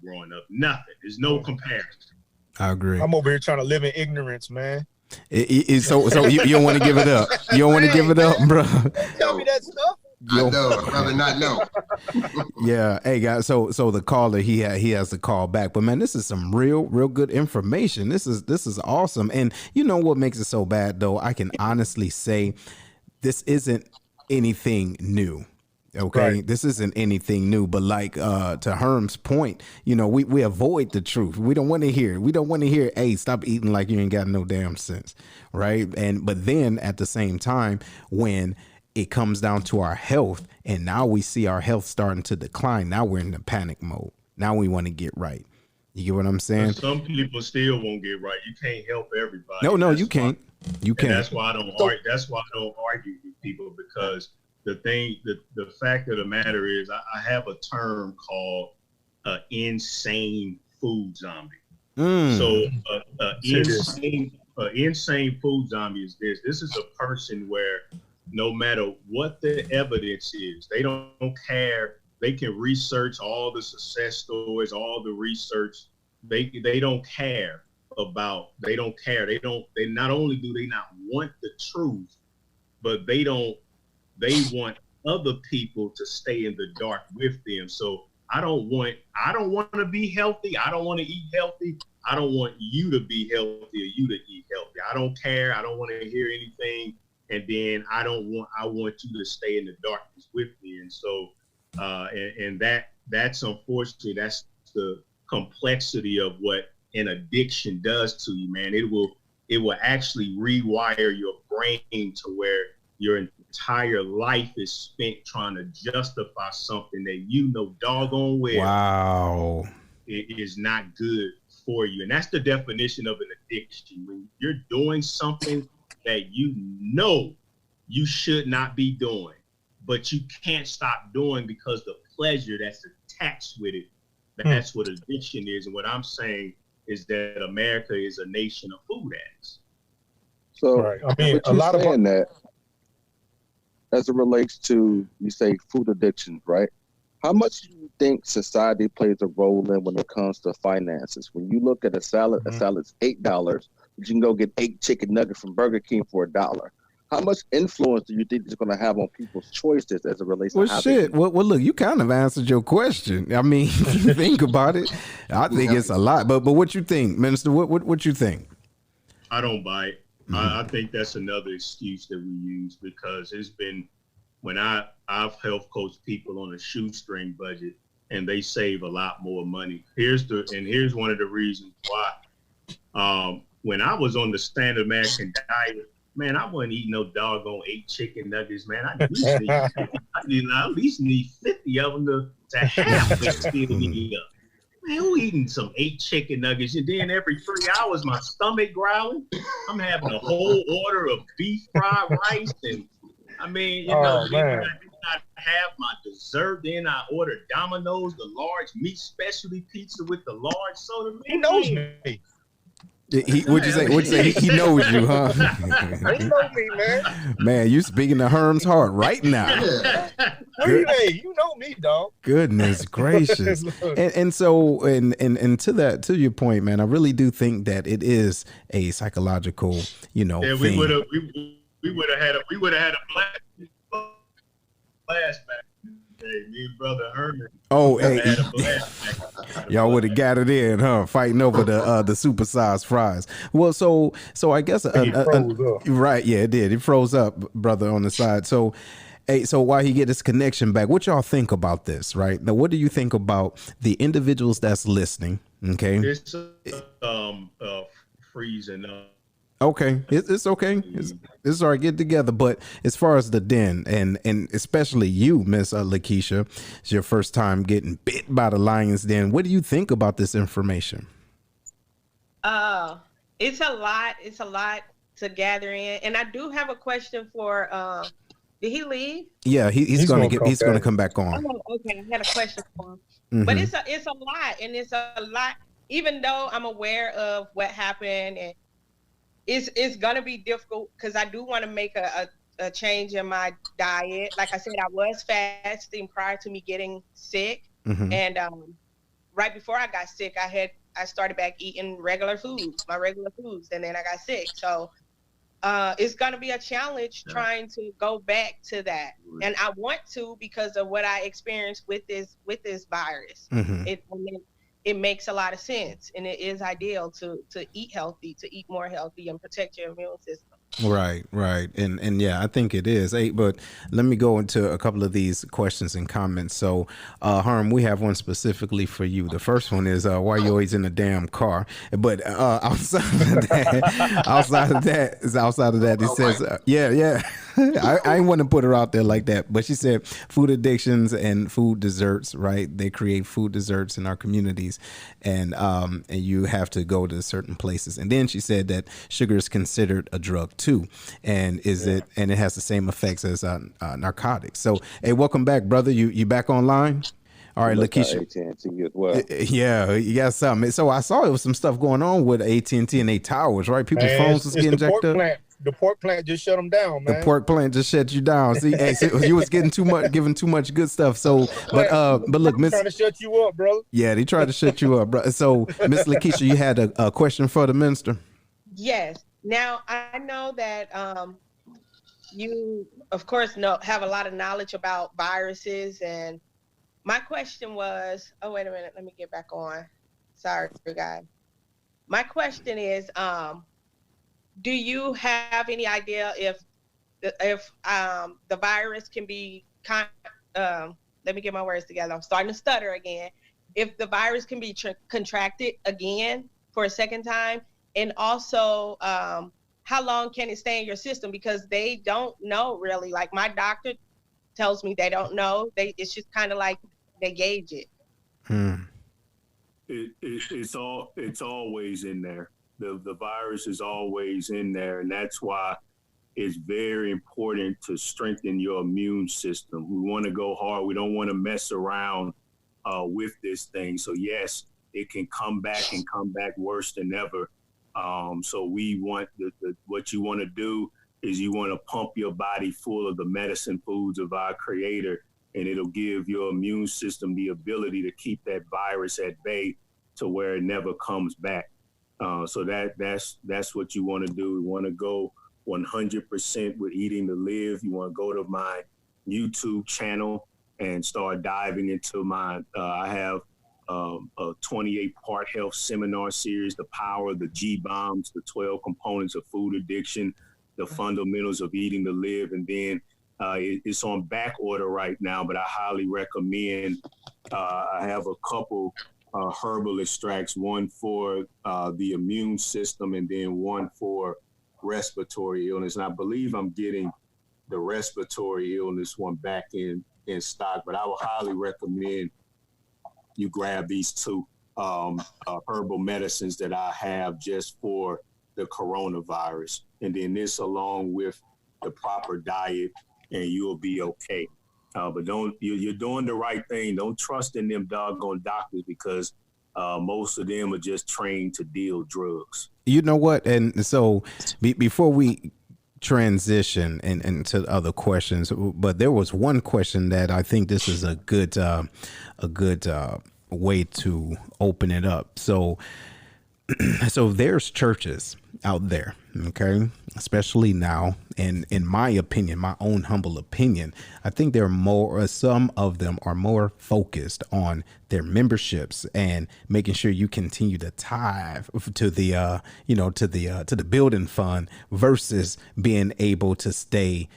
growing up. Nothing. There's no comparison. I agree. I'm over here trying to live in ignorance, man. So you don't want to give it up. You don't want to give it up, bro. Tell me that stuff. I know. I'd rather not know. Yeah. Hey guys. So the caller he has to call back. But man, this is some real good information. This is awesome. And you know what makes it so bad though? I can honestly say this isn't anything new. Okay, right. This isn't anything new, but like to Herm's point, we avoid the truth. We don't want to hear. Hey, stop eating like you ain't got no damn sense, right? But then at the same time, when it comes down to our health, and now we see our health starting to decline, now we're in the panic mode. Now we want to get right. You get what I'm saying? Some people still won't get right. You can't help everybody. No, you can't. You can't. That's why I don't argue. That's why I don't argue with people, because the fact of the matter is, I have a term called insane food zombie. So insane food zombie is this. This is a person where no matter what the evidence is, they don't care. They can research all the success stories, all the research. They don't care about. They don't care. They not only do they not want the truth, but they want other people to stay in the dark with them. So I don't want to be healthy. I don't want to eat healthy. I don't want you to be healthy or you to eat healthy. I don't care. I don't want to hear anything. And then I want you to stay in the darkness with me. And so, and that's unfortunately, that's the complexity of what an addiction does to you, man. It will actually rewire your brain to where your entire life is spent trying to justify something that you know doggone well it is not good for you. And that's the definition of an addiction. When you're doing something that you know you should not be doing, but you can't stop doing because the pleasure that's attached with it, that's what addiction is. And what I'm saying is that America is a nation of food addicts. So right. I mean, a lot of that, as it relates to, you say, food addiction, right? How much do you think society plays a role in when it comes to finances? When you look at a salad, a salad's $8, but you can go get 8 chicken nuggets from Burger King for $1. How much influence do you think it's going to have on people's choices as it relates to how shit. Well, look, you kind of answered your question. I mean, if you think about it, I think it's a lot. But what you think, Minister? What you think? I don't buy it. I think that's another excuse that we use, because it's been, when I've health coached people on a shoestring budget and they save a lot more money. Here's one of the reasons why. When I was on the standard American diet, man, I wasn't eating no doggone 8 chicken nuggets, man. I at least need 50 of them to have it fill me up. Man, who eating some 8 chicken nuggets? And then every 3 hours, my stomach growling. I'm having a whole order of beef fried rice. And I mean, then I have my dessert. Then I order Domino's, the large meat specialty pizza with the large soda. Man, he knows me. What'd you say? He knows you, huh? He knows me, man. Man, you speaking to Herm's heart right now. Hey, you know me, dog. Goodness gracious. and so to your point, man, I really do think that it is a psychological, thing. We would have had a blast back. Hey, me and brother Herman. Oh, hey, y'all would have gathered in, huh? Fighting over the supersized fries. Well, so I guess right, yeah, it did. It froze up, brother, on the side. So, hey, so while he get his connection back, what y'all think about this? Right now, what do you think about the individuals that's listening? Okay, it's freezing up. Okay, it's okay. It's all right. Get together. But as far as the den, and especially you, Miss Lakeisha, it's your first time getting bit by the lion's den. What do you think about this information? It's a lot. It's a lot to gather in. And I do have a question for. Did he leave? Yeah, he's going to come back on. Oh, okay, I had a question for him. But it's a lot, and it's a lot. Even though I'm aware of what happened and. It's gonna be difficult because I do want to make a change in my diet. Like I said, I was fasting prior to me getting sick, and right before I got sick, I started back eating my regular foods, and then I got sick. So it's gonna be a challenge trying to go back to that, and I want to because of what I experienced with this virus. It makes a lot of sense, and it is ideal to eat healthy, to eat more healthy, and protect your immune system. Right, and yeah, I think it is. Hey, but let me go into a couple of these questions and comments. So, Harm, we have one specifically for you. The first one is why you always in a damn car. But outside of that, it says, yeah. I ain't want to put her out there like that, but she said food addictions and food desserts, right? They create food desserts in our communities, and you have to go to certain places. And then she said that sugar is considered a drug too, and it has the same effects as narcotics. So, hey, welcome back, brother. You back online? All right, Lakeisha. AT&T as well. Yeah, you got something. So I saw it was some stuff going on with AT&T and they towers, right? People's phones was getting jacked up. The pork plant just shut them down, man. The pork plant just shut you down. See, hey, so you was getting too much, giving too much good stuff. So, but look, Miss, trying to shut you up, brother. Yeah, they tried to shut you up, bro. So, Miss Lakeisha, you had a question for the minister. Yes. Now I know that you, of course, have a lot of knowledge about viruses, and my question was, oh, wait a minute, let me get back on. Sorry, guys. My question is, do you have any idea if the virus can be, let me get my words together. I'm starting to stutter again. If the virus can be contracted again for a second time, and also how long can it stay in your system? Because they don't know really. Like my doctor tells me they don't know. It's just kind of like they gauge it. It's always in there. The virus is always in there, and that's why it's very important to strengthen your immune system. We want to go hard. We don't want to mess around with this thing. So yes, it can come back and come back worse than ever. So we want what you want to do is you want to pump your body full of the medicine foods of our Creator, and it'll give your immune system the ability to keep that virus at bay to where it never comes back. So that's what you want to do. You want to go 100% with Eating to Live. You want to go to my YouTube channel and start diving into I have a 28-part health seminar series, The Power of the G-Bombs, the 12 components of food addiction, the fundamentals of eating to live. And then it's on back order right now, but I highly recommend. I have a couple herbal extracts, one for the immune system and then one for respiratory illness. And I believe I'm getting the respiratory illness one back in stock, but I would highly recommend you grab these two herbal medicines that I have just for the coronavirus. And then this along with the proper diet, and you'll be okay. But you're doing the right thing. Don't trust in them doggone doctors, because most of them are just trained to deal drugs. You know what? And so before we transition into other questions, but there was one question that I think this is a good way to open it up. So there's churches out there, okay, especially now, and in my opinion, my own humble opinion, I think some of them are more focused on their memberships and making sure you continue to tithe to the to the building fund versus being able to stay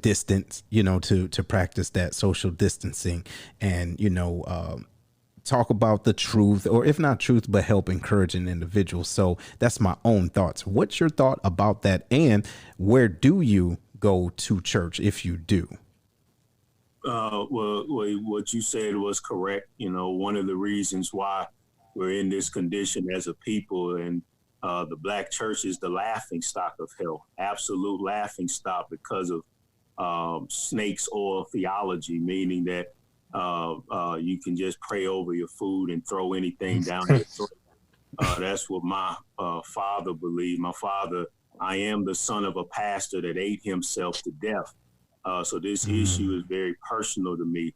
distance, to practice that social distancing and talk about the truth, or if not truth, but help encourage an individual. So that's my own thoughts. What's your thought about that? And where do you go to church if you do? Well, what you said was correct. One of the reasons why we're in this condition as a people, and the Black church is the laughing stock of hell, absolute laughing stock, because of snake's oil theology, meaning that you can just pray over your food and throw anything down your throat. That's what my father believed. My father, I am the son of a pastor that ate himself to death. So this issue is very personal to me.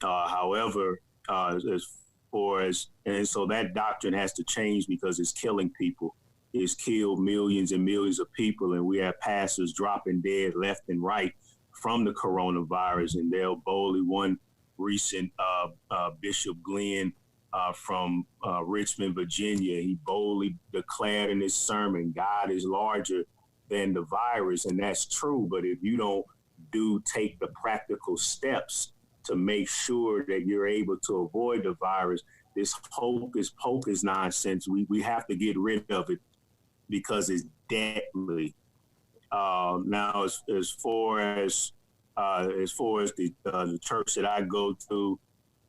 However, as far as, and so that doctrine has to change because it's killing people. It's killed millions and millions of people, and we have pastors dropping dead left and right from the coronavirus, and they'll boldly, one recent Bishop Glenn from Richmond, Virginia, he boldly declared in his sermon, God is larger than the virus. And that's true. But if you don't take the practical steps to make sure that you're able to avoid the virus, this hocus pocus nonsense, we have to get rid of it because it's deadly. Now, as far as the church that I go to,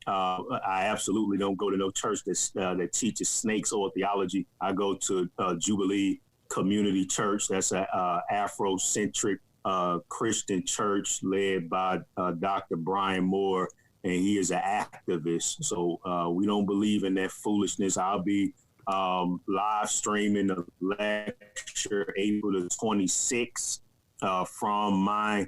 I absolutely don't go to no church that teaches snakes or theology. I go to Jubilee Community Church. That's an Afrocentric Christian church led by Dr. Brian Moore, and he is an activist. So we don't believe in that foolishness. I'll be live streaming the lecture April the 26th from my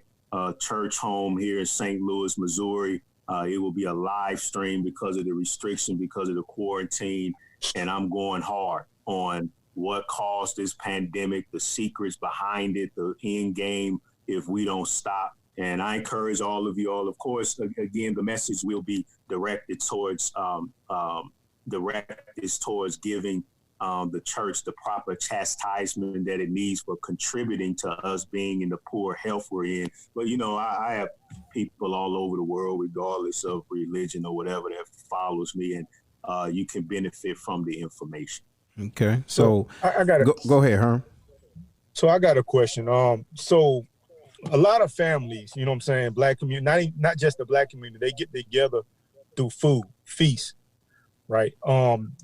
church home here in St. Louis, Missouri. It will be a live stream because of the restriction, because of the quarantine, and I'm going hard on what caused this pandemic, the secrets behind it, the end game if we don't stop. And I encourage all of you all, of course, again, the message will be directed towards giving the church the proper chastisement that it needs for contributing to us being in the poor health we're in. But, you know, I have people all over the world, regardless of religion or whatever, that follows me, and you can benefit from the information. Okay. So I got go ahead, Herm. So I got a question. So a lot of families, you know what I'm saying, black community, not just the black community, they get together through food, feast, right?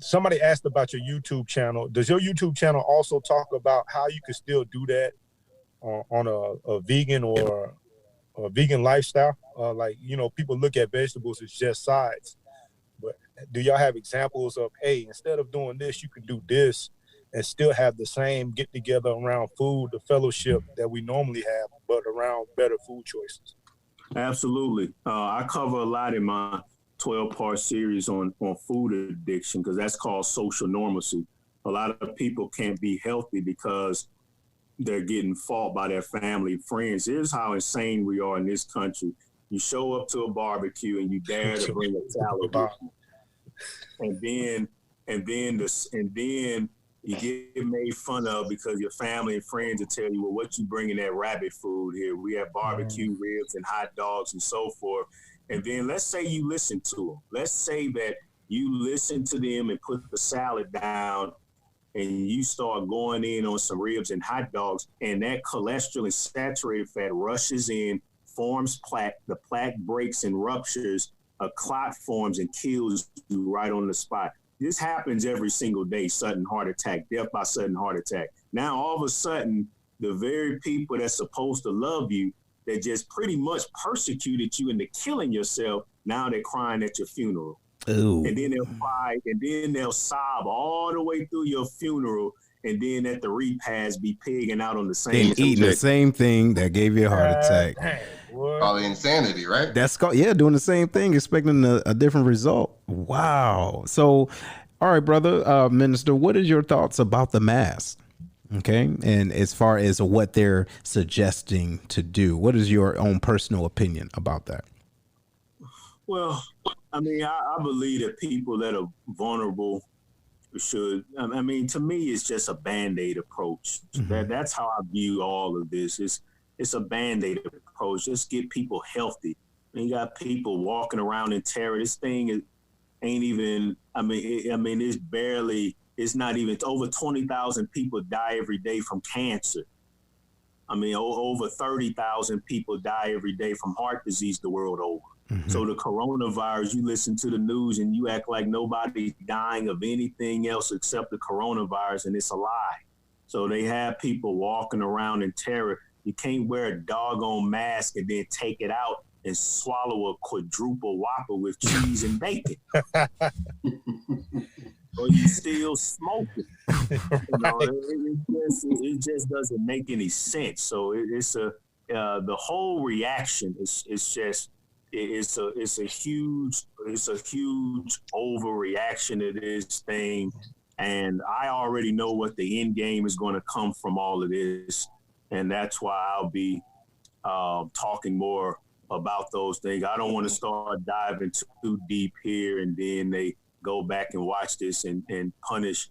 Somebody asked about your YouTube channel. Does your YouTube channel also talk about how you can still do that on a vegan or a vegan lifestyle? Like, you know, people look at vegetables as just sides, but do y'all have examples of, hey, instead of doing this, you can do this and still have the same get together around food, the fellowship that we normally have, but around better food choices? Absolutely. I cover a lot in my 12-part series on food addiction, because that's called social normalcy. A lot of people can't be healthy because they're getting fought by their family, friends. Here's how insane we are in this country. You show up to a barbecue and you dare to bring a salad with you. And then you get made fun of because your family and friends will tell you, well, what you bringing that rabbit food here? We have barbecue ribs and hot dogs and so forth. And then let's say you listen to them. Let's say that you listen to them and put the salad down and you start going in on some ribs and hot dogs, and that cholesterol and saturated fat rushes in, forms plaque, the plaque breaks and ruptures, a clot forms and kills you right on the spot. This happens every single day, sudden heart attack, death by sudden heart attack. Now, all of a sudden, the very people that's supposed to love you, that just pretty much persecuted you into killing yourself, now they're crying at your funeral. Ooh. And then they'll cry, and then they'll sob all the way through your funeral, and then at the repast be pigging out on the same thing. Eating the same thing that gave you a heart attack. Probably insanity, right? That's called, doing the same thing, expecting a different result. Wow. So, all right, brother, Minister, what is your thoughts about the mask? Okay. And as far as what they're suggesting to do, what is your own personal opinion about that? Well, I mean, I believe that people that are vulnerable should, I mean, to me, it's just a Band-Aid approach. Mm-hmm. That's how I view all of this. It's a Band-Aid approach. Just get people healthy. I mean, you got people walking around in terror. This thing ain't even, it's not even, over 20,000 people die every day from cancer. I mean, over 30,000 people die every day from heart disease the world over. Mm-hmm. So the coronavirus, you listen to the news and you act like nobody's dying of anything else except the coronavirus, and it's a lie. So they have people walking around in terror. You can't wear a doggone mask and then take it out and swallow a quadruple Whopper with cheese and bacon. Or you still smoking. You know, it just doesn't make any sense. So the whole reaction is just, it's a huge overreaction to this thing, and I already know what the end game is going to come from all of this, and that's why I'll be talking more about those things. I don't want to start diving too deep here, and then they go back and watch this and punish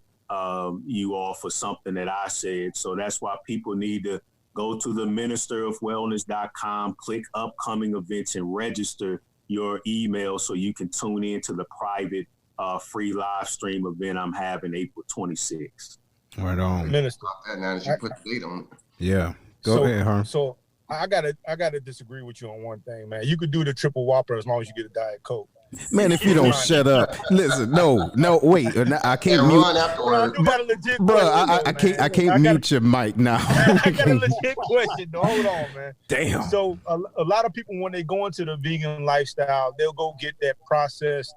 you all for something that I said. So that's why people need to go to the ministerofwellness.com, click upcoming events, and register your email so you can tune in to the private free live stream event I'm having April 26th. Right on. Minister. Now that you put the date on it. Yeah. Go ahead, Harm. So I gotta disagree with you on one thing, man. You could do the triple Whopper as long as you get a Diet Coke. Man, if you don't shut up, listen. No, wait, I can't And mute. run afterwards. Bro, I do got a legit Bro, question. I can't mute your mic now. I got a legit question. Though. Hold on, man. Damn. So a lot of people, when they go into the vegan lifestyle, they'll go get that processed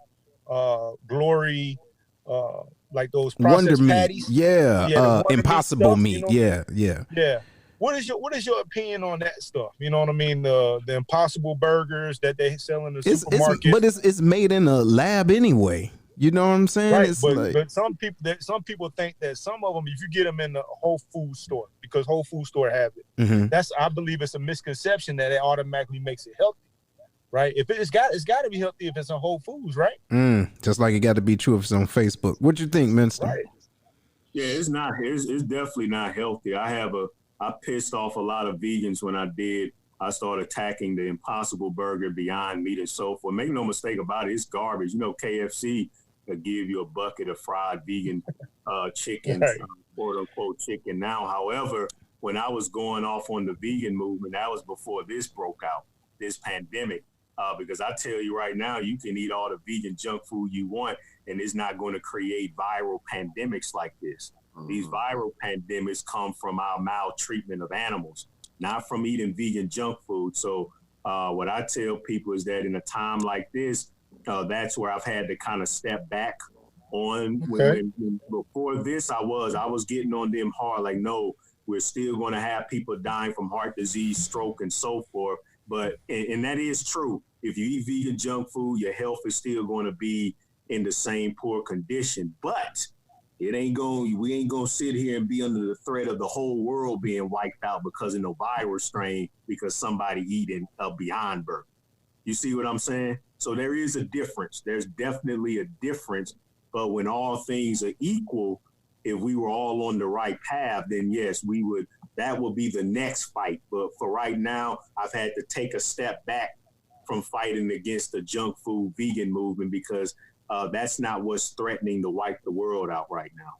glory, like those processed Wonder patties. meat, yeah. Impossible meat, stuff, you know? yeah. What is your opinion on that stuff? You know what I mean? The Impossible burgers that they sell in the supermarket. But it's made in a lab anyway. You know what I'm saying? Right, It's but some people think that some of them, if you get them in the Whole Foods store, because Whole Foods store have it, I believe it's a misconception that it automatically makes it healthy. Right? If it's got to be healthy if it's on Whole Foods, right? Just like it got to be true if it's on Facebook. What you think, Minster? Right. Yeah, it's not. It's definitely not healthy. I pissed off a lot of vegans when I started attacking the Impossible Burger, Beyond Meat, and so forth. Make no mistake about it, it's garbage. You know, KFC will give you a bucket of fried vegan chicken, Right. quote unquote chicken now. However, when I was going off on the vegan movement, that was before this broke out, this pandemic. Because I tell you right now, you can eat all the vegan junk food you want, and it's not going to create viral pandemics like this. These viral pandemics come from our maltreatment of animals, not from eating vegan junk food. So what I tell people is that in a time like this, that's where I've had to kind of step back on. Okay. When before this, I was getting on them hard, like, no, we're still going to have people dying from heart disease, stroke, and so forth. But, and that is true. If you eat vegan junk food, your health is still going to be in the same poor condition. But we ain't gonna sit here and be under the threat of the whole world being wiped out because of no virus strain because somebody eating a Beyond Burger. You see what I'm saying? So there is a difference. There's definitely a difference. But when all things are equal, if we were all on the right path, then yes, that would be the next fight. But for right now, I've had to take a step back from fighting against the junk food vegan movement because that's not what's threatening to wipe the world out right now.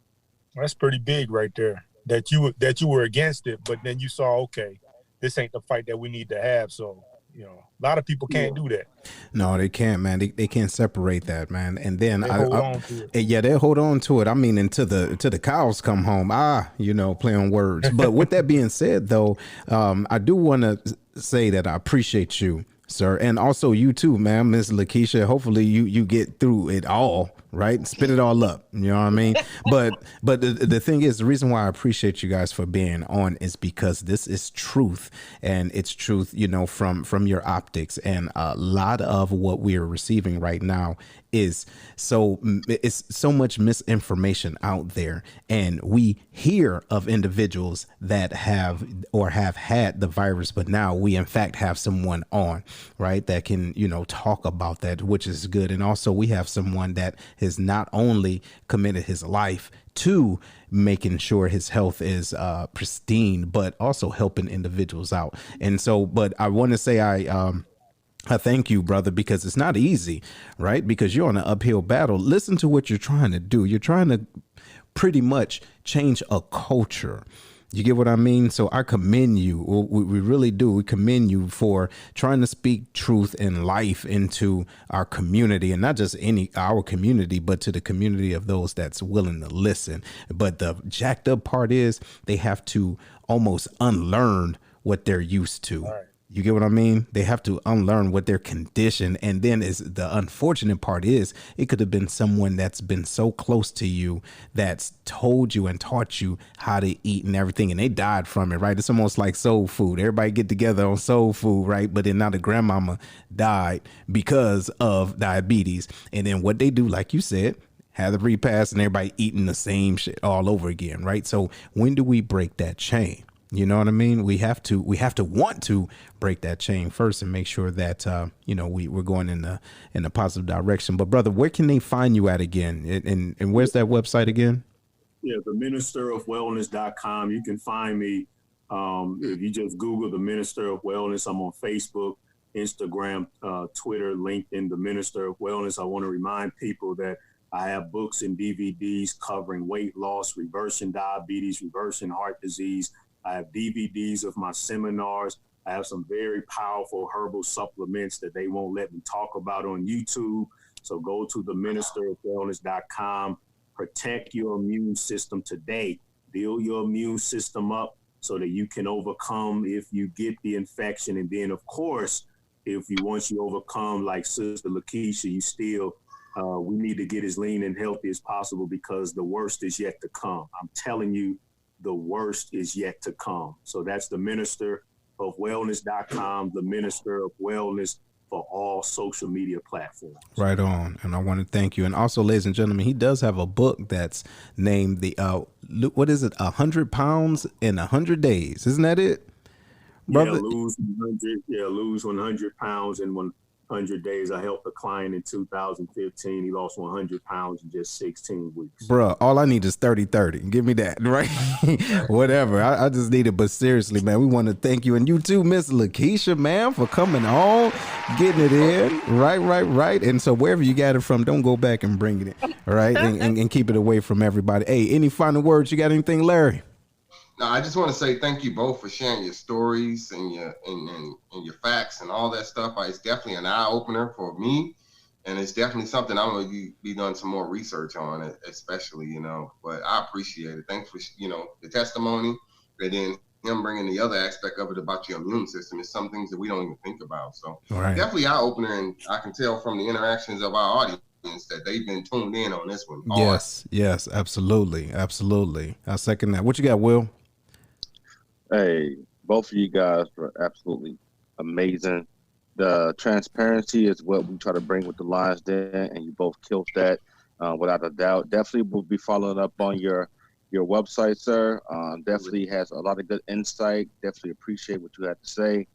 That's pretty big right there. That you were against it, but then you saw, okay, this ain't the fight that we need to have. So, you know, a lot of people can't do that. No, they can't, man. They can't separate that, man. And then They hold on to it. Yeah, they hold on to it. I mean, until the cows come home. Play on words. But with that being said, though, I do want to say that I appreciate you, sir, and also you too, man, Miss Lakeisha. Hopefully you get through it all, right? Spit it all up. You know what I mean? But the thing is, the reason why I appreciate you guys for being on is because this is truth, and it's truth, you know, from your optics, and a lot of what we are receiving right now is so much misinformation out there, and we hear of individuals that have had the virus, but now we in fact have someone on, right, that can, you know, talk about that, which is good. And also we have someone that has not only committed his life to making sure his health is pristine, but also helping individuals out. And so, but I want to say I thank you, brother, because it's not easy, right? Because you're on an uphill battle. Listen to what you're trying to do. You're trying to pretty much change a culture. You get what I mean? So I commend you. We really do. We commend you for trying to speak truth and life into our community, and not just our community, but to the community of those that's willing to listen. But the jacked up part is they have to almost unlearn what they're used to. Right. You get what I mean? They have to unlearn what they're conditioned. And then the unfortunate part is it could have been someone that's been so close to you that's told you and taught you how to eat and everything, and they died from it, right? It's almost like soul food. Everybody get together on soul food, right? But then now the grandmama died because of diabetes. And then what they do, like you said, have the repast and everybody eating the same shit all over again, right? So when do we break that chain? You know what I mean? We have to want to break that chain first and make sure that, we're going in a positive direction. But brother, where can they find you at again? And where's that website again? Yeah, the ministerofwellness.com. You can find me. If you just Google the Minister of Wellness, I'm on Facebook, Instagram, Twitter, LinkedIn, the Minister of Wellness. I want to remind people that I have books and DVDs covering weight loss, reversing diabetes, reversing heart disease. I have DVDs of my seminars. I have some very powerful herbal supplements that they won't let me talk about on YouTube. So go to theministerofwellness.com. Protect your immune system today. Build your immune system up so that you can overcome if you get the infection. And then, of course, once you overcome, like Sister Lakeisha, you still, we need to get as lean and healthy as possible because the worst is yet to come. I'm telling you, the worst is yet to come. So that's theministerofwellness.com, the Minister of Wellness, for all social media platforms. Right on. And I want to thank you. And also, ladies and gentlemen, he does have a book that's named what is it? 100 pounds in 100 days. Isn't that it? Brother? Yeah, lose 100 pounds in 100 days. I helped a client in 2015. He lost 100 pounds in just 16 weeks. Bruh, all I need is 30-30. Give me that, right? Whatever. I just need it. But seriously, man, we want to thank you. And you too, Miss Lakeisha, man, for coming on, getting it in. Right. And so wherever you got it from, don't go back and bring it in. All right. And keep it away from everybody. Hey, any final words? You got anything, Larry? No, I just want to say thank you both for sharing your stories and your facts and all that stuff. It's definitely an eye opener for me, and it's definitely something I'm going to be doing some more research on, especially, But I appreciate it. Thanks for the testimony, and then him bringing the other aspect of it about your immune system is some things that we don't even think about. So definitely eye opener, and I can tell from the interactions of our audience that they've been tuned in on this one. Yes, absolutely. I second that. What you got, Will? Hey, both of you guys were absolutely amazing. The transparency is what we try to bring with the Lions Den, and you both killed that without a doubt. Definitely will be following up on your website, sir. Definitely has a lot of good insight. Definitely appreciate what you had to say.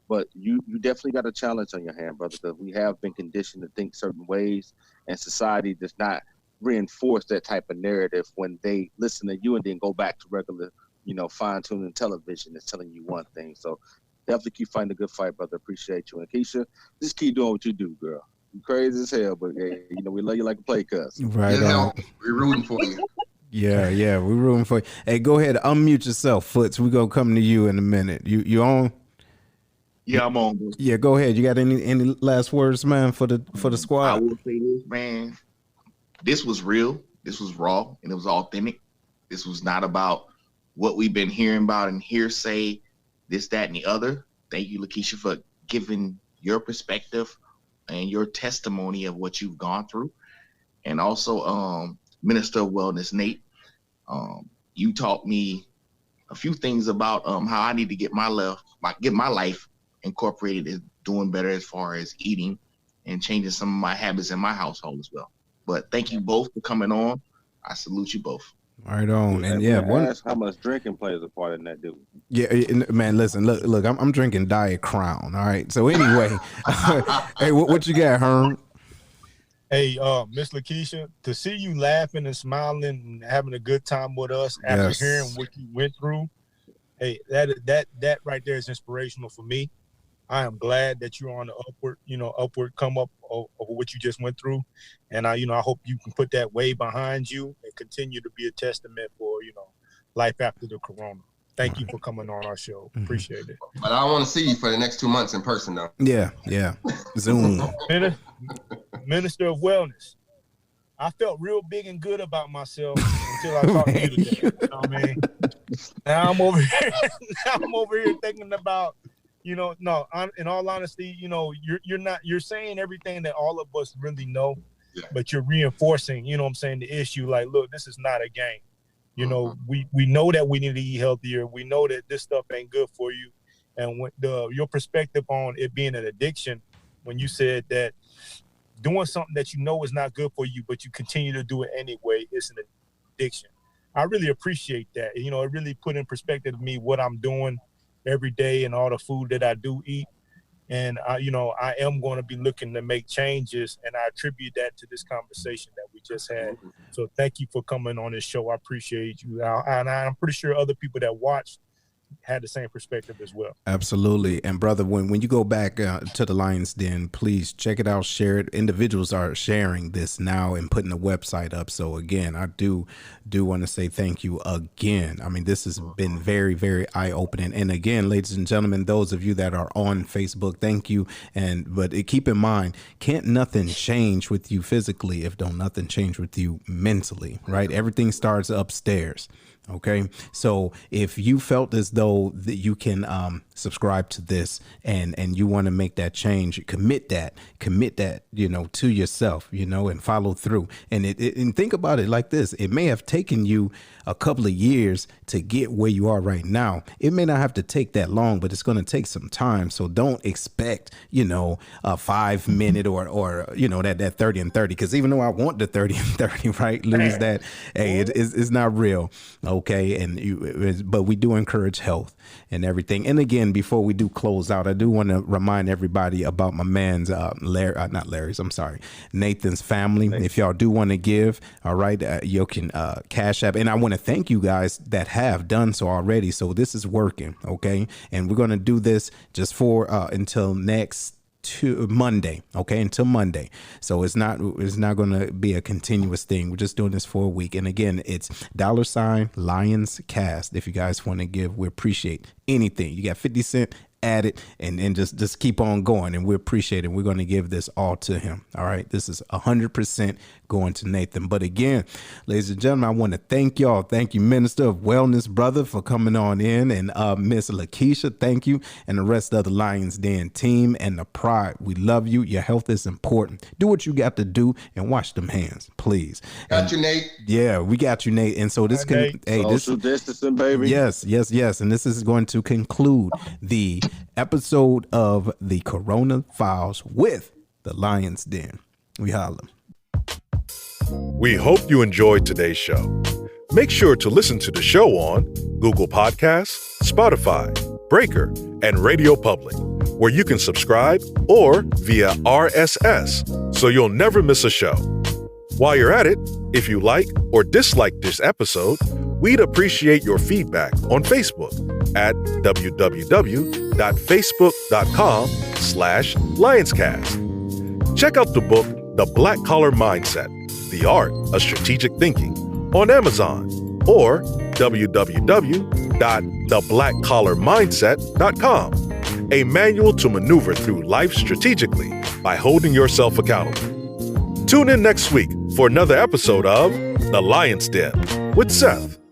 But you definitely got a challenge on your hand, brother, because we have been conditioned to think certain ways, and society does not reinforce that type of narrative when they listen to you and then go back to regular fine-tuning television is telling you one thing. So definitely keep fighting a good fight, brother. Appreciate you. And Keisha, just keep doing what you do, girl. You crazy as hell, but hey, we love you like a play cuss. Right on. We're rooting for you. Yeah, we're rooting for you. Hey, go ahead, unmute yourself, Foots. We're gonna come to you in a minute. You on? Yeah, I'm on. Yeah, go ahead. You got any last words, man, for the squad? I will say this, man. This was real. This was raw, and it was authentic. This was not about what we've been hearing about and hearsay, this, that, and the other. Thank you, Lakeisha, for giving your perspective and your testimony of what you've gone through. And also, Minister of Wellness, Nate, you taught me a few things about how I need to get my life incorporated in doing better as far as eating and changing some of my habits in my household as well. But thank you both for coming on. I salute you both. Right on. And how much drinking plays a part in that, dude? Yeah, man, listen, look, I'm drinking Diet Crown. All right. So anyway, hey, what you got, Herm? Hey, Miss Lakeisha, to see you laughing and smiling and having a good time with us after hearing what you went through, hey, that right there is inspirational for me. I am glad that you're on the upward come up of what you just went through. And I hope you can put that way behind you and continue to be a testament for, life after the corona. Thank you for coming on our show. Appreciate it. But I want to see you for the next 2 months in person, though. Yeah. Zoom. Minister of Wellness. I felt real big and good about myself until I talked to you today. You know what I mean? Now I'm over here thinking about, in all honesty, you're saying everything that all of us really know, but you're reinforcing, the issue. Like, look, this is not a game. We know that we need to eat healthier. We know that this stuff ain't good for you. And when your perspective on it being an addiction, when you said that doing something that you know is not good for you, but you continue to do it anyway, it's an addiction. I really appreciate that. It really put in perspective to me what I'm doing every day and all the food that I do eat. And I am going to be looking to make changes, and I attribute that to this conversation that we just had. So thank you for coming on this show. I appreciate you. And I'm pretty sure other people that watched had the same perspective as well. Absolutely. And brother, when you go back to the Lion's Den, please check it out, share it. Individuals are sharing this now and putting the website up. So again, I do want to say thank you again. I mean, this has been very, very eye-opening. And again, ladies and gentlemen, those of you that are on Facebook, thank you. But keep in mind, can't nothing change with you physically if don't nothing change with you mentally, right? Everything starts upstairs. Okay, so if you felt as though that you can subscribe to this and you want to make that change, commit that, to yourself, and follow through. And think about it like this. It may have taken you a couple of years to get where you are right now. It may not have to take that long, but it's going to take some time. So don't expect, a 5 minute or that 30 and 30, because even though I want the 30 and 30, right, lose that. Hey, it's not real. Okay. But we do encourage health and everything. And again, before we do close out, I do want to remind everybody about my man's Nathan's family. If y'all do want to give, all right, you can Cash App. And I want to thank you guys that have done so already. So this is working. Okay. And we're going to do this just for until next Monday. Okay, until Monday. So it's not going to be a continuous thing. We're just doing this for a week. And again, it's $Lions Cast. If you guys want to give, we appreciate anything. You got 50 cents, add it, and just keep on going. And we appreciate it. We're going to give this all to him. All right. This is 100% going to Nathan. But again, ladies and gentlemen, I want to thank y'all. Thank you, Minister of Wellness, brother, for coming on in. And Miss Lakeisha, thank you. And the rest of the Lion's Den team and the Pride. We love you. Your health is important. Do what you got to do and wash them hands, please. Got you, Nate. Yeah, we got you, Nate. And so this social distancing, baby. Yes. And this is going to conclude the episode of the Corona Files with the Lion's Den. We holla. We hope you enjoyed today's show. Make sure to listen to the show on Google Podcasts, Spotify, Breaker, and Radio Public, where you can subscribe, or via RSS, so you'll never miss a show. While you're at it, if you like or dislike this episode, we'd appreciate your feedback on Facebook at www.facebook.com/LionsCast. Check out the book, The Black Collar Mindset, The Art of Strategic Thinking, on Amazon, or www.theblackcollarmindset.com, a manual to maneuver through life strategically by holding yourself accountable. Tune in next week for another episode of The Lion's Den with Seth.